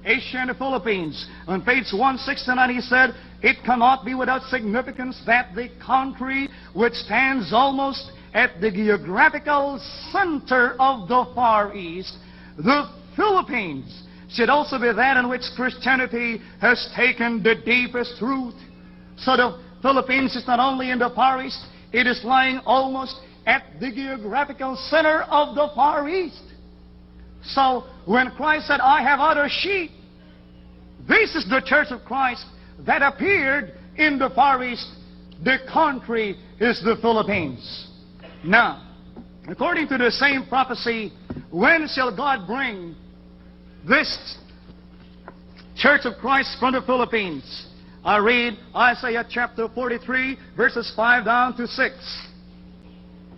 Asia and the Philippines. On page 169 he said, it cannot be without significance that the country which stands almost at the geographical center of the Far East, the Philippines, should also be that in which Christianity has taken the deepest root. So the Philippines is not only in the Far East, it is lying almost at the geographical center of the Far East. So when Christ said, I have other sheep, this is the church of Christ that appeared in the Far East. The country is the Philippines. Now, according to the same prophecy, when shall God bring this church of Christ from the Philippines? I read Isaiah chapter 43, verses 5 down to 6.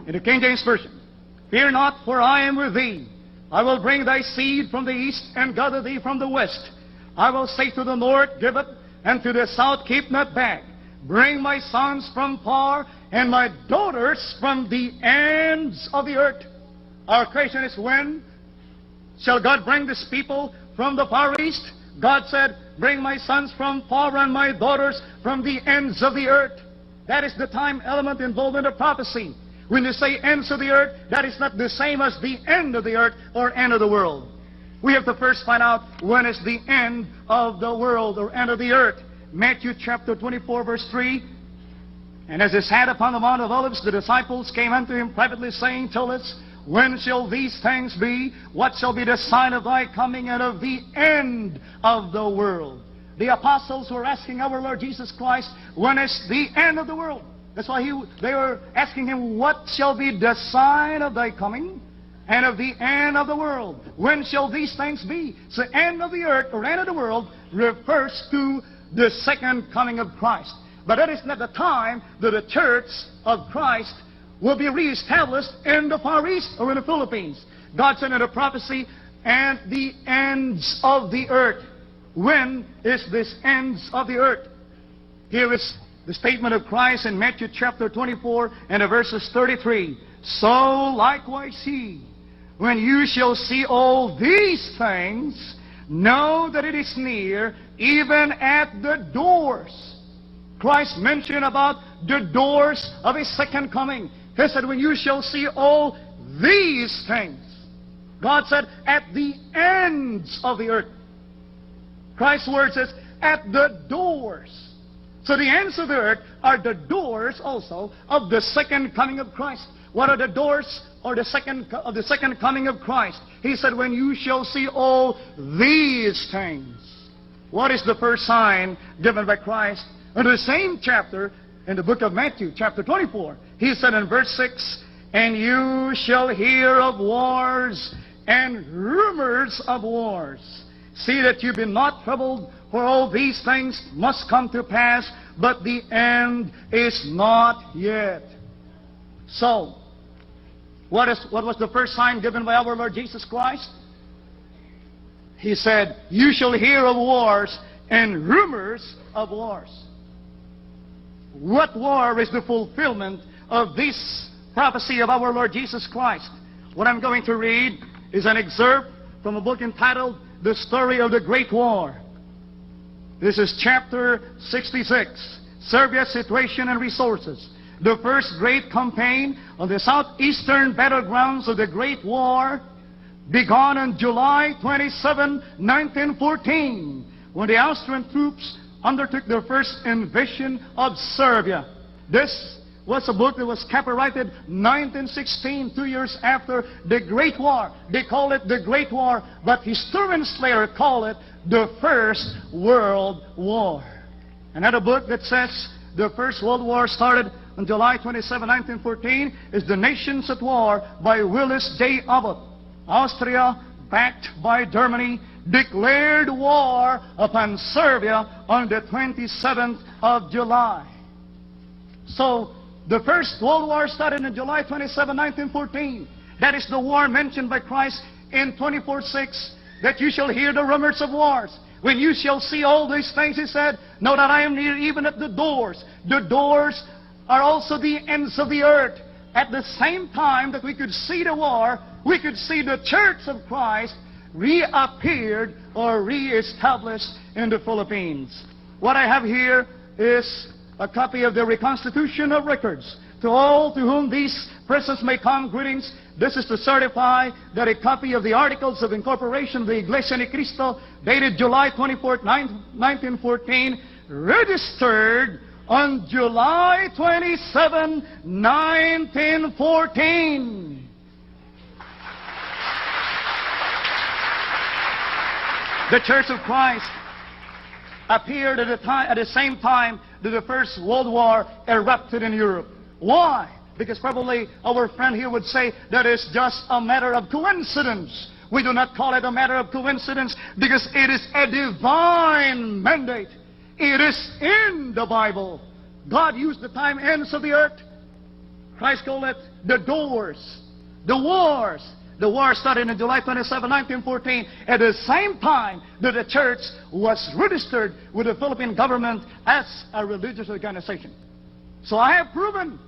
In the King James Version. Fear not, for I am with thee. I will bring thy seed from the east, and gather thee from the west. I will say to the north, give it, and to the south, keep not back. Bring my sons from far, and my daughters from the ends of the earth. Our question is, when shall God bring this people from the Far East? God said, bring my sons from far and my daughters from the ends of the earth. That is the time element involved in the prophecy. When you say ends of the earth, that is not the same as the end of the earth or end of the world. We have to first find out when is the end of the world or end of the earth. Matthew chapter 24, verse 3. And as he sat upon the Mount of Olives, the disciples came unto him privately, saying, tell us, when shall these things be? What shall be the sign of thy coming and of the end of the world? The apostles were asking our Lord Jesus Christ, when is the end of the world? That's why they were asking him, what shall be the sign of thy coming and of the end of the world? When shall these things be? So end of the earth or end of the world refers to the second coming of Christ. But that is not the time that the church of Christ will be reestablished in the Far East or in the Philippines. God said in a prophecy, and the ends of the earth. When is this ends of the earth? Here is the statement of Christ in Matthew chapter 24 and verses 33. So likewise he, when you shall see all these things, know that it is near, even at the doors. Christ mentioned about the doors of his second coming. He said, when you shall see all these things. God said, at the ends of the earth. Christ's word says, at the doors. So the ends of the earth are the doors also of the second coming of Christ. What are the doors of the second coming of Christ? He said, when you shall see all these things. What is the first sign given by Christ? In the same chapter, in the book of Matthew, chapter 24, he said in verse 6, and you shall hear of wars and rumors of wars. See that you be not troubled, for all these things must come to pass, but the end is not yet. So, what was the first sign given by our Lord Jesus Christ? He said, you shall hear of wars and rumors of wars. What war is the fulfillment of this prophecy of our Lord Jesus Christ? What I'm going to read is an excerpt from a book entitled The Story of the Great War. This is chapter 66, Serbia's Situation and Resources. The first great campaign on the southeastern battlegrounds of the Great War began on July 27, 1914, when the Austrian troops undertook their first invasion of Serbia. This was a book that was copyrighted 1916, 2 years after the Great War. They call it the Great War, but historians later call it the First World War. Another book that says the First World War started on July 27, 1914 is The Nations at War by Willis J. Abbott. Austria, backed by Germany, declared war upon Serbia on the 27th of July. So, the First World War started on July 27, 1914. That is the war mentioned by Christ in 24:6, that you shall hear the rumors of wars. When you shall see all these things, he said, know that I am near even at the doors. The doors are also the ends of the earth. At the same time that we could see the war, we could see the church of Christ reappeared or reestablished in the Philippines. What I have here is a copy of the Reconstitution of Records. To all to whom these presents may come, greetings. This is to certify that a copy of the Articles of Incorporation of the Iglesia Ni Cristo, dated July 24, 1914, registered on July 27, 1914. The Church of Christ appeared at the same time that the First World War erupted in Europe. Why? Because probably our friend here would say that is just a matter of coincidence. We do not call it a matter of coincidence because it is a divine mandate. It is in the Bible. God used the time ends of the earth. Christ called it the doors, the wars. The war started in July 27, 1914, at the same time that the church was registered with the Philippine government as a religious organization. So I have proven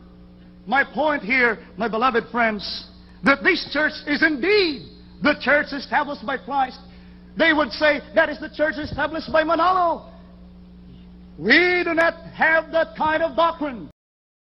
my point here, my beloved friends, that this church is indeed the church established by Christ. They would say that is the church established by Manalo. We do not have that kind of doctrine.